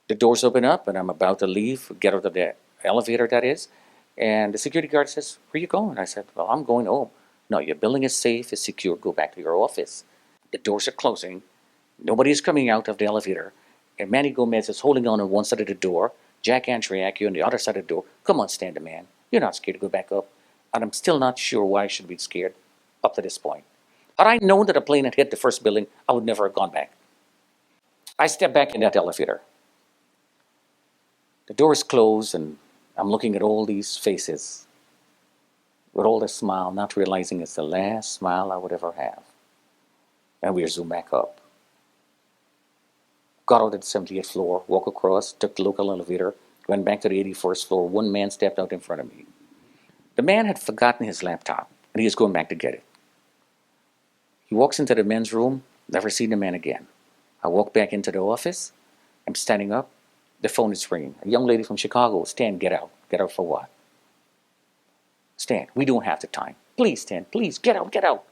The doors open up, and I'm about to leave, get out of the elevator, that is. And the security guard says, "Where you going?" I said, "Well, I'm going home." "No, your building is safe, it's secure, go back to your office." The doors are closing. Nobody is coming out of the elevator. And Manny Gomez is holding on one side of the door. Jack Antriacchio on the other side of the door. "Come on, stand the man. You're not scared to go back up." And I'm still not sure why I should be scared up to this point. Had I known that a plane had hit the first building, I would never have gone back. I stepped back in that elevator. The door is closed, and I'm looking at all these faces with all the smile, not realizing it's the last smile I would ever have. And we zoom back up. Got out at the 78th floor, walked across, took the local elevator, went back to the 81st floor. One man stepped out in front of me. The man had forgotten his laptop, and he was going back to get it. He walks into the men's room, never seen the man again. I walk back into the office. I'm standing up. The phone is ringing. A young lady from Chicago. "Stan, get out." "Get out for what?" "Stan, we don't have the time. Please, Stan, please, get out, get out."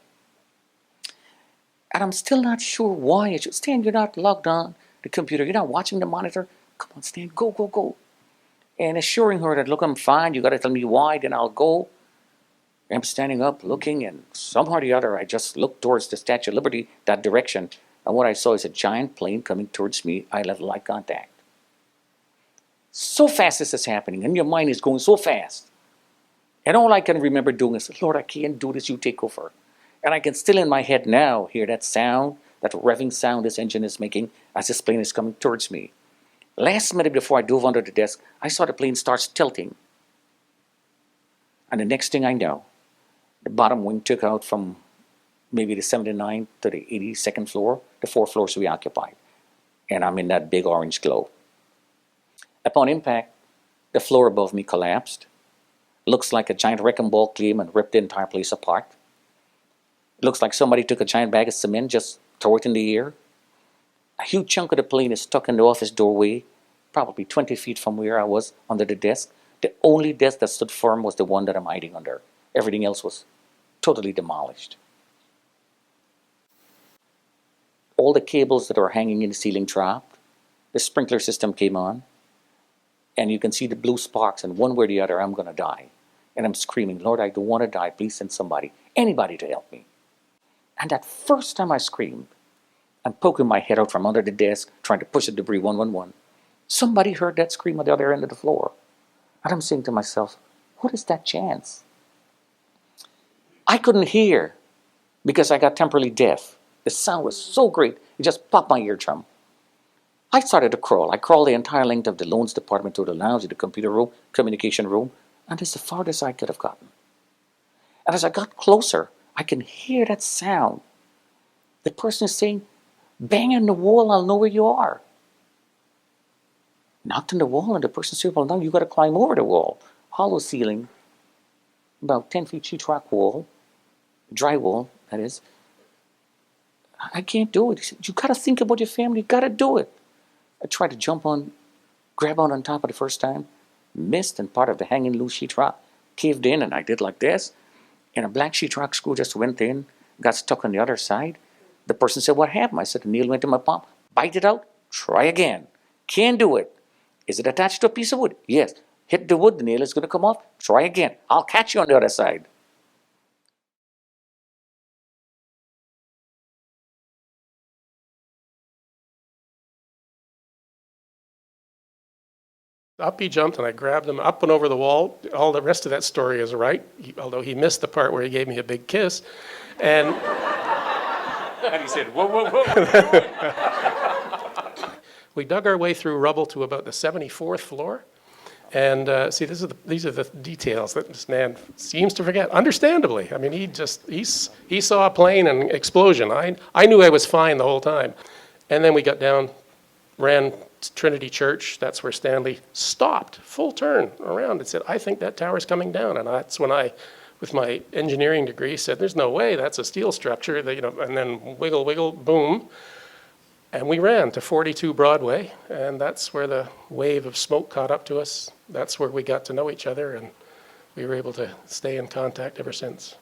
And I'm still not sure why I should. "Stan, you're not logged on the computer. You're not watching the monitor. Come on, Stan, go, go, go." And assuring her that, "Look, I'm fine. You got to tell me why, then I'll go." I'm standing up, looking, and somehow or the other, I just looked towards the Statue of Liberty, that direction. And what I saw is a giant plane coming towards me. I left eye contact. So fast this is happening, and your mind is going so fast. And all I can remember doing is, "Lord, I can't do this, you take over." And I can still in my head now hear that sound, that revving sound this engine is making as this plane is coming towards me. Last minute before I dove under the desk, I saw the plane starts tilting. And the next thing I know, the bottom wing took out from maybe the 79th to the 82nd floor, the 4 floors we occupied. And I'm in that big orange glow. Upon impact, the floor above me collapsed. Looks like a giant wrecking ball came and ripped the entire place apart. It looks like somebody took a giant bag of cement, just threw it in the air. A huge chunk of the plane is stuck in the office doorway, probably 20 feet from where I was under the desk. The only desk that stood firm was the one that I'm hiding under. Everything else was totally demolished. All the cables that are hanging in the ceiling dropped. The sprinkler system came on. And you can see the blue sparks, and one way or the other, I'm going to die. And I'm screaming, "Lord, I don't want to die. Please send somebody, anybody to help me." And that first time I screamed, I'm poking my head out from under the desk, trying to push the debris 111. Somebody heard that scream at the other end of the floor. And I'm saying to myself, what is that chance? I couldn't hear because I got temporarily deaf. The sound was so great, it just popped my eardrum. I started to crawl. I crawled the entire length of the loans department to the lounge, to the computer room, communication room, and it's the farthest I could have gotten. And as I got closer, I can hear that sound. The person is saying, "Bang on the wall, I'll know where you are." Knocked on the wall, and the person said, "Well, now you got to climb over the wall." Hollow ceiling, about 10 feet sheetrock wall, drywall, that is. "I can't do it." He said, "You got to think about your family, you got to do it." I tried to jump on, grab on top of the first time, missed, and part of the hanging loose sheetrock caved in, and I did like this. And a black sheetrock screw just went in, got stuck on the other side. The person said, "What happened?" I said, "The nail went in my palm." "Bite it out, try again." "Can't do it." "Is it attached to a piece of wood?" "Yes." "Hit the wood, the nail is going to come off. Try again. I'll catch you on the other side." Up he jumped, and I grabbed him up and over the wall. All the rest of that story is right, although he missed the part where he gave me a big kiss. And And he said, "Whoa, whoa, whoa." we dug our way through rubble to about the 74th floor. And see, these are the details that this man seems to forget, understandably. I mean, he saw a plane and explosion. I knew I was fine the whole time. And then we got down, ran Trinity Church. That's where Stanley stopped, full turn around, and said, "I think that tower's coming down." And that's when I, with my engineering degree, said, "There's no way, that's a steel structure." And then wiggle, wiggle, boom. And we ran to 42 Broadway, and that's where the wave of smoke caught up to us. That's where we got to know each other, and we were able to stay in contact ever since.